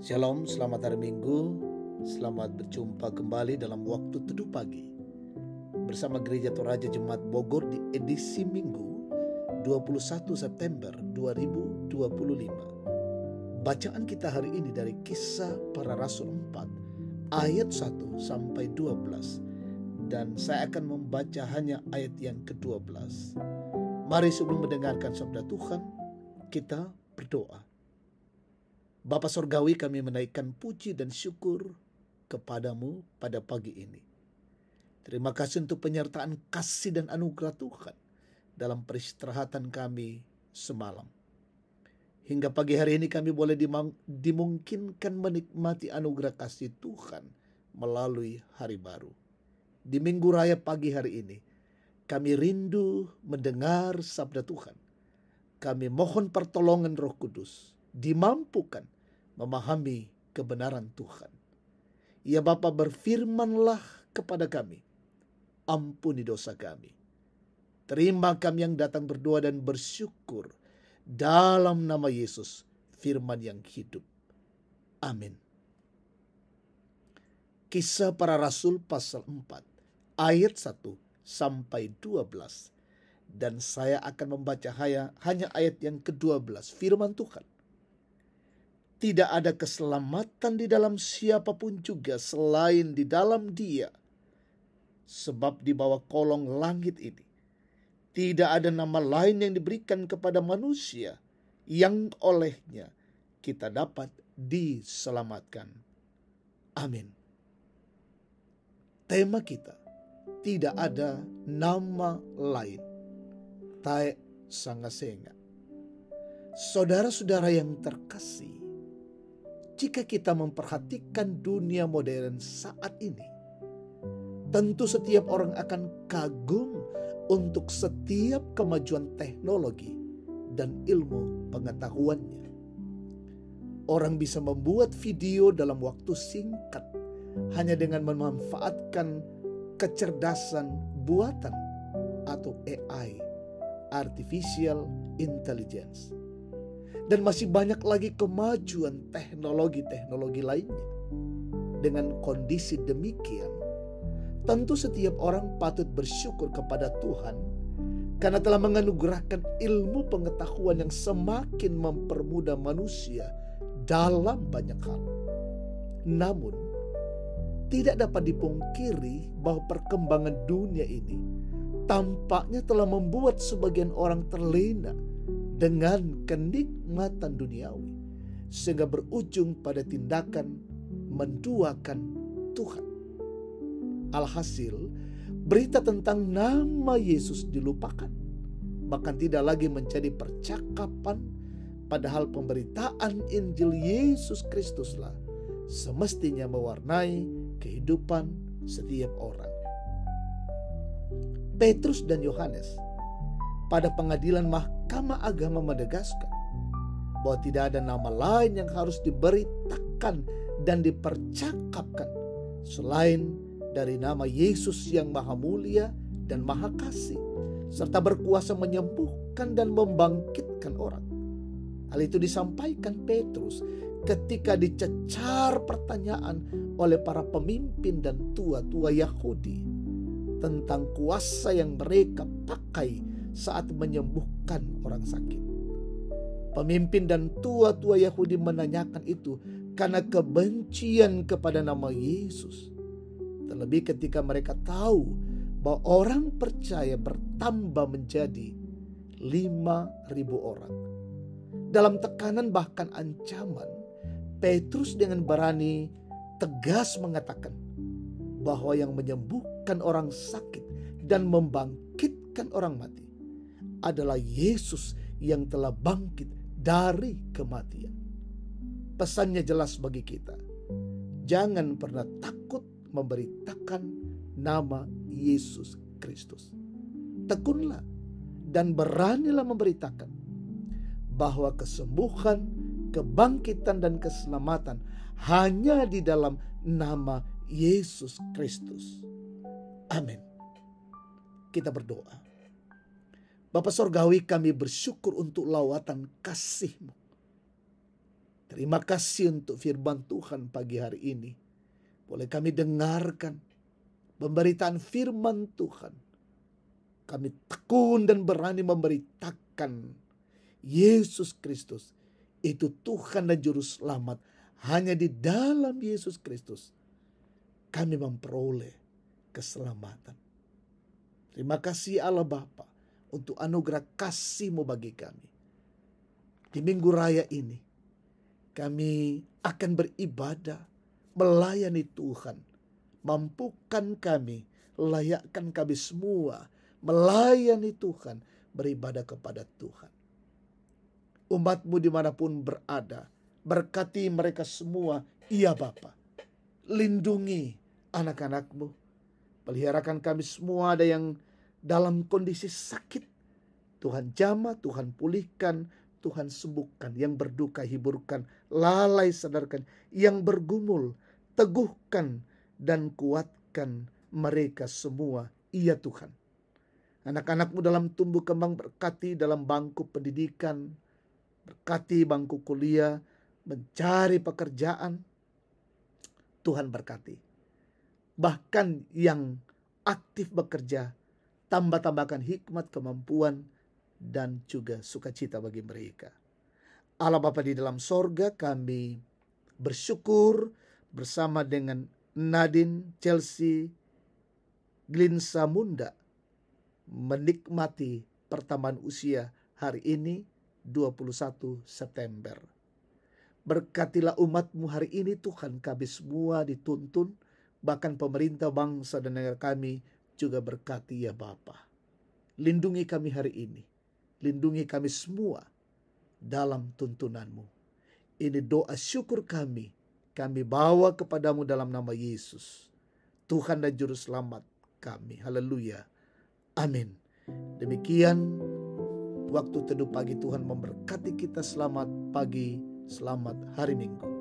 Shalom, selamat hari Minggu. Selamat berjumpa kembali dalam waktu teduh pagi bersama Gereja Toraja Jemaat Bogor di edisi Minggu 21 September 2025. Bacaan kita hari ini dari Kisah Para Rasul 4 ayat 1 sampai 12, dan saya akan membaca hanya ayat yang ke-12. Mari sebelum mendengarkan sabda Tuhan, kita berdoa. Bapa Sorgawi, kami menaikkan puji dan syukur kepadamu pada pagi ini. Terima kasih untuk penyertaan kasih dan anugerah Tuhan dalam peristirahatan kami semalam. Hingga pagi hari ini kami boleh dimungkinkan menikmati anugerah kasih Tuhan melalui hari baru. Di Minggu Raya pagi hari ini, kami rindu mendengar sabda Tuhan. Kami mohon pertolongan Roh Kudus, dimampukan memahami kebenaran Tuhan. Ya Bapa, berfirmanlah kepada kami, ampuni dosa kami. Terima kami yang datang berdoa dan bersyukur dalam nama Yesus, firman yang hidup. Amin. Kisah Para Rasul pasal 4 ayat 1 sampai 12. Dan saya akan membaca hanya ayat yang ke-12. Firman Tuhan. Tidak ada keselamatan di dalam siapapun juga selain di dalam Dia. Sebab di bawah kolong langit ini tidak ada nama lain yang diberikan kepada manusia yang olehnya kita dapat diselamatkan. Amin. Tema kita, tidak ada nama lain. Tae Sangasenga. Saudara-saudara yang terkasih, jika kita memperhatikan dunia modern saat ini, tentu setiap orang akan kagum untuk setiap kemajuan teknologi dan ilmu pengetahuannya. Orang bisa membuat video dalam waktu singkat hanya dengan memanfaatkan kecerdasan buatan atau AI, Artificial Intelligence. Dan masih banyak lagi kemajuan teknologi-teknologi lainnya. Dengan kondisi demikian, tentu setiap orang patut bersyukur kepada Tuhan karena telah menganugerahkan ilmu pengetahuan yang semakin mempermudah manusia dalam banyak hal. Namun, tidak dapat dipungkiri bahwa perkembangan dunia ini tampaknya telah membuat sebagian orang terlena dengan kenikmatan duniawi, sehingga berujung pada tindakan menduakan Tuhan. Alhasil, berita tentang nama Yesus dilupakan, bahkan tidak lagi menjadi percakapan, padahal pemberitaan Injil Yesus Kristuslah semestinya mewarnai kehidupan setiap orang. Petrus dan Yohanes pada pengadilan Mahkamah Agama menegaskan bahwa tidak ada nama lain yang harus diberitakan dan dipercakapkan selain dari nama Yesus yang maha mulia dan maha kasih, serta berkuasa menyembuhkan dan membangkitkan orang. Hal itu disampaikan Petrus ketika dicecar pertanyaan oleh para pemimpin dan tua-tua Yahudi tentang kuasa yang mereka pakai saat menyembuhkan orang sakit. Pemimpin dan tua-tua Yahudi menanyakan itu karena kebencian kepada nama Yesus. Terlebih ketika mereka tahu bahwa orang percaya bertambah menjadi 5.000 orang. Dalam tekanan bahkan ancaman, Petrus dengan berani tegas mengatakan bahwa yang menyembuhkan orang sakit dan membangkitkan orang mati adalah Yesus yang telah bangkit dari kematian. Pesannya jelas bagi kita. Jangan pernah takut memberitakan nama Yesus Kristus. Tekunlah dan beranilah memberitakan bahwa kesembuhan, kebangkitan dan keselamatan hanya di dalam nama Yesus Kristus. Amin. Kita berdoa. Bapa Sorgawi, kami bersyukur untuk lawatan kasih-Mu. Terima kasih untuk firman Tuhan pagi hari ini. Boleh kami dengarkan pemberitaan firman Tuhan. Kami tekun dan berani memberitakan Yesus Kristus itu Tuhan dan Juru Selamat. Hanya di dalam Yesus Kristus kami memperoleh keselamatan. Terima kasih Allah Bapa untuk anugerah kasih-Mu bagi kami. Di minggu raya ini kami akan beribadah, melayani Tuhan. Mampukan kami, layakkan kami semua melayani Tuhan, beribadah kepada Tuhan. Umat-Mu dimanapun berada, berkati mereka semua, ya Bapa. Lindungi anak-anak-Mu. Peliharakan kami semua, ada yang dalam kondisi sakit. Tuhan jamah, Tuhan pulihkan, Tuhan sembuhkan. Yang berduka hiburkan, lalai sadarkan. Yang bergumul teguhkan dan kuatkan mereka semua, iya Tuhan. Anak-anak-Mu dalam tumbuh kembang berkati dalam bangku pendidikan, berkati bangku kuliah, mencari pekerjaan. Tuhan berkati. Bahkan yang aktif bekerja, tambahkan hikmat, kemampuan, dan juga sukacita bagi mereka. Allah Bapa di dalam sorga, kami bersyukur bersama dengan Nadine, Chelsea, Glinsa Munda menikmati pertambahan usia hari ini 21 September. Berkatilah umat-Mu hari ini Tuhan, kami semua dituntun, bahkan pemerintah bangsa dan negara kami juga berkati ya Bapa. Lindungi kami hari ini, lindungi kami semua dalam tuntunan-Mu. Ini doa syukur kami bawa kepadamu dalam nama Yesus, Tuhan dan Juru Selamat kami. Haleluya. Amin. Demikian waktu teduh pagi, Tuhan memberkati kita. Selamat pagi, selamat hari Minggu.